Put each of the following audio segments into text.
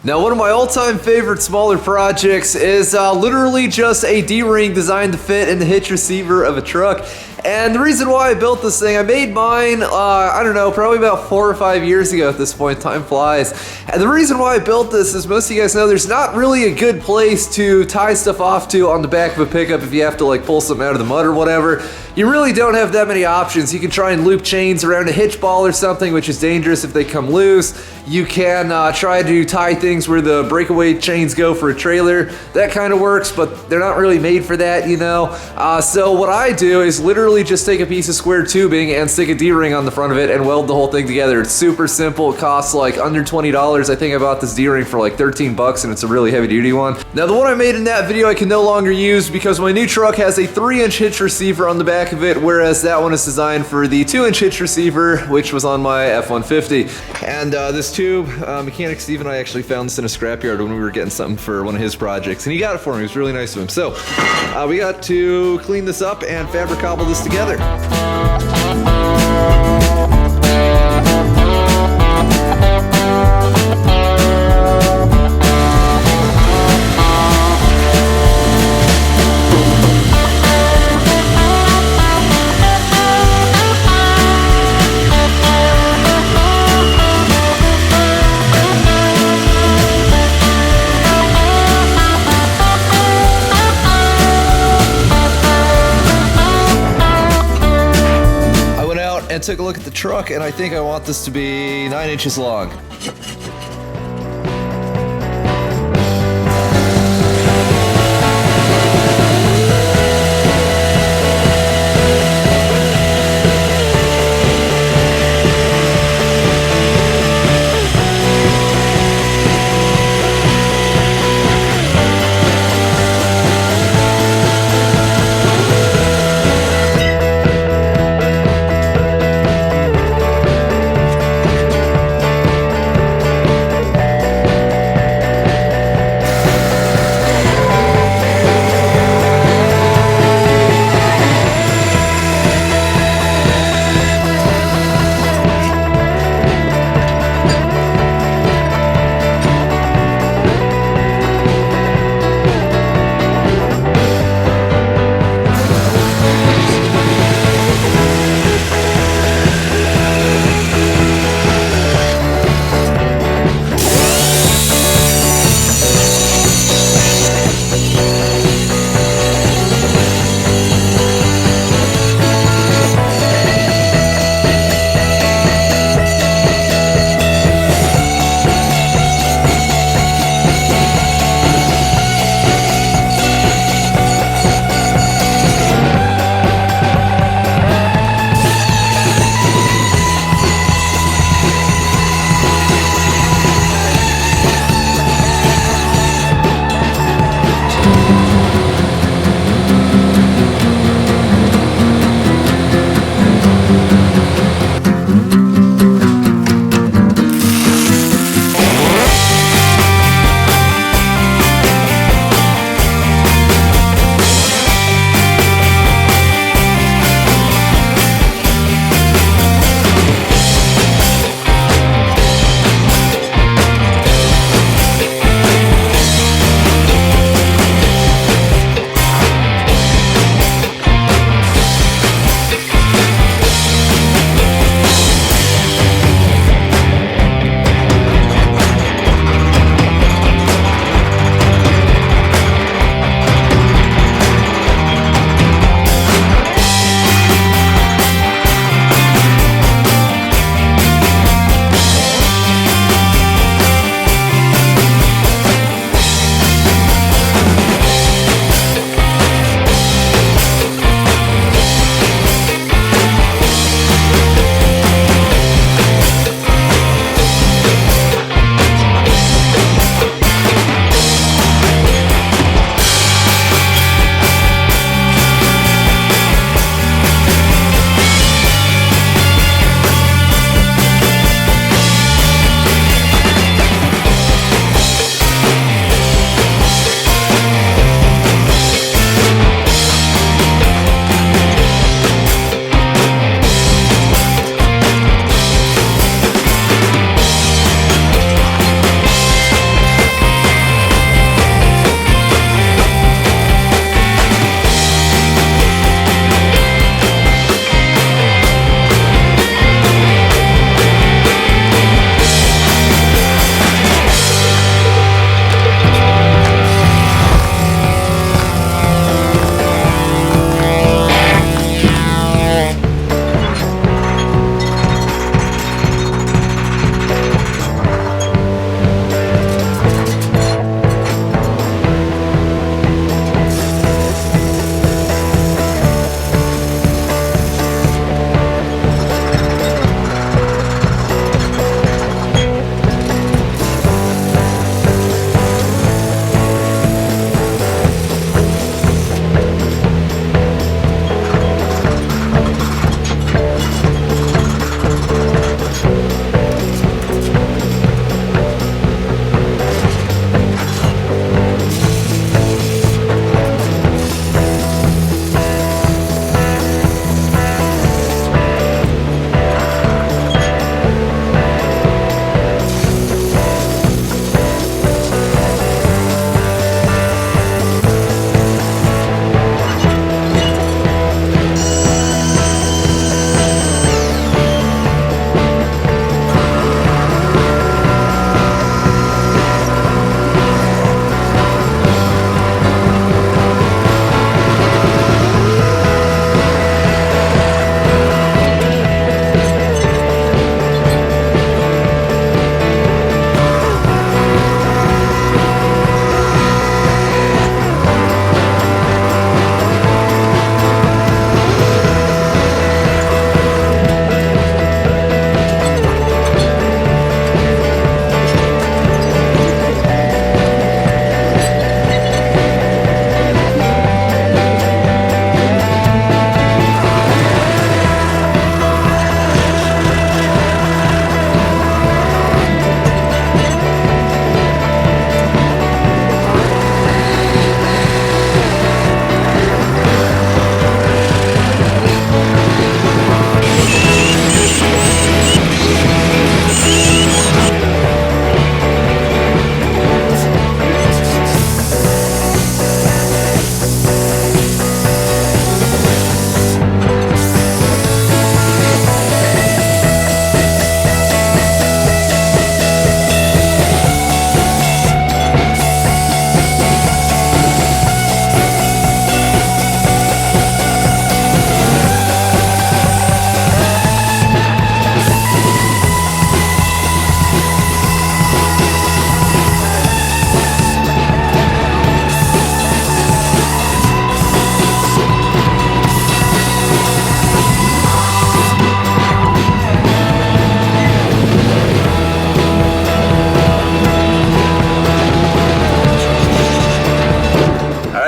Now, one of my all-time favorite smaller projects is literally just a D-ring designed to fit in the hitch receiver of a truck. And the reason why I built this thing, I made mine, I don't know, probably about 4 or 5 years ago at this point. Time flies. And the reason why I built this is most of you guys know there's not really a good place to tie stuff off to on the back of a pickup if you have to like pull something out of the mud or whatever. You really don't have that many options. You can try and loop chains around a hitch ball or something, which is dangerous if they come loose. You can try to tie things where the breakaway chains go for a trailer. That kind of works, but they're not really made for that, you know. So what I do is literally just take a piece of square tubing and stick a D-ring on the front of it and weld the whole thing together. It's super simple. It costs like under $20. I think I bought this D-ring for like 13 bucks and it's a really heavy duty one. Now the one I made in that video I can no longer use because my new truck has a 3-inch hitch receiver on the back of it, whereas that one is designed for the 2-inch hitch receiver, which was on my F-150. And this tube, mechanic Steve and I actually found this in a scrapyard when we were getting something for one of his projects, and he got it for me. It was really nice of him. So we got to clean this up and fabric cobble this together. And took a look at the truck, and I think I want this to be 9 inches long.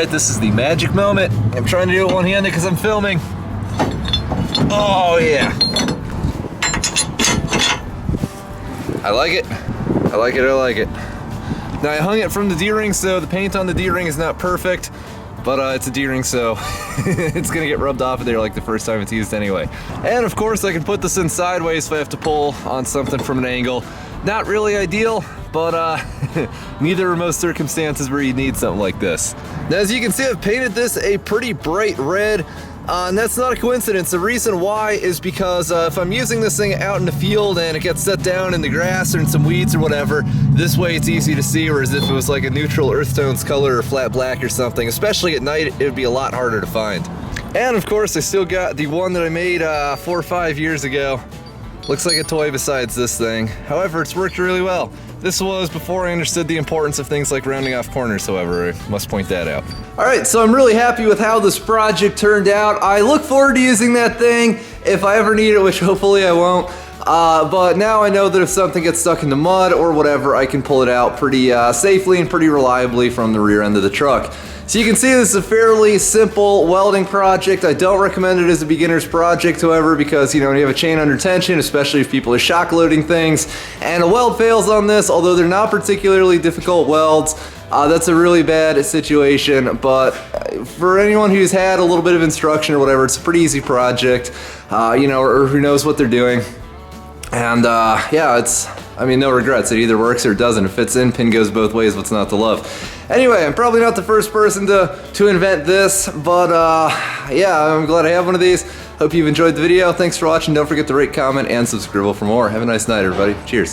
right, this is the magic moment. I'm trying to do it one-handed because I'm filming. Oh yeah. I like it. I like it, I like it. Now I hung it from the D-ring, so the paint on the D-ring is not perfect, but it's a D-ring, so it's gonna get rubbed off of there like the first time it's used anyway. And of course I can put this in sideways if I have to pull on something from an angle. Not really ideal, but neither are most circumstances where you need something like this. Now as you can see, I've painted this a pretty bright red. And that's not a coincidence. The reason why is because if I'm using this thing out in the field and it gets set down in the grass or in some weeds or whatever, this way it's easy to see, whereas if it was like a neutral earth tones color or flat black or something, especially at night, it would be a lot harder to find. And of course I still got the one that I made 4 or 5 years ago. Looks like a toy besides this thing. However, it's worked really well. This was before I understood the importance of things like rounding off corners, however, I must point that out. Alright, so I'm really happy with how this project turned out. I look forward to using that thing if I ever need it, which hopefully I won't. But now I know that if something gets stuck in the mud or whatever, I can pull it out pretty safely and pretty reliably from the rear end of the truck. So you can see this is a fairly simple welding project. I don't recommend it as a beginner's project, however, because when you have a chain under tension, especially if people are shock loading things, and a weld fails on this, although they're not particularly difficult welds, that's a really bad situation. But for anyone who's had a little bit of instruction or whatever, it's a pretty easy project, or who knows what they're doing. And yeah, no regrets. It either works or it doesn't. It fits in, pin goes both ways, what's not to love? Anyway, I'm probably not the first person to invent this, but yeah, I'm glad I have one of these. Hope you've enjoyed the video. Thanks for watching. Don't forget to rate, comment, and subscribe for more. Have a nice night, everybody. Cheers.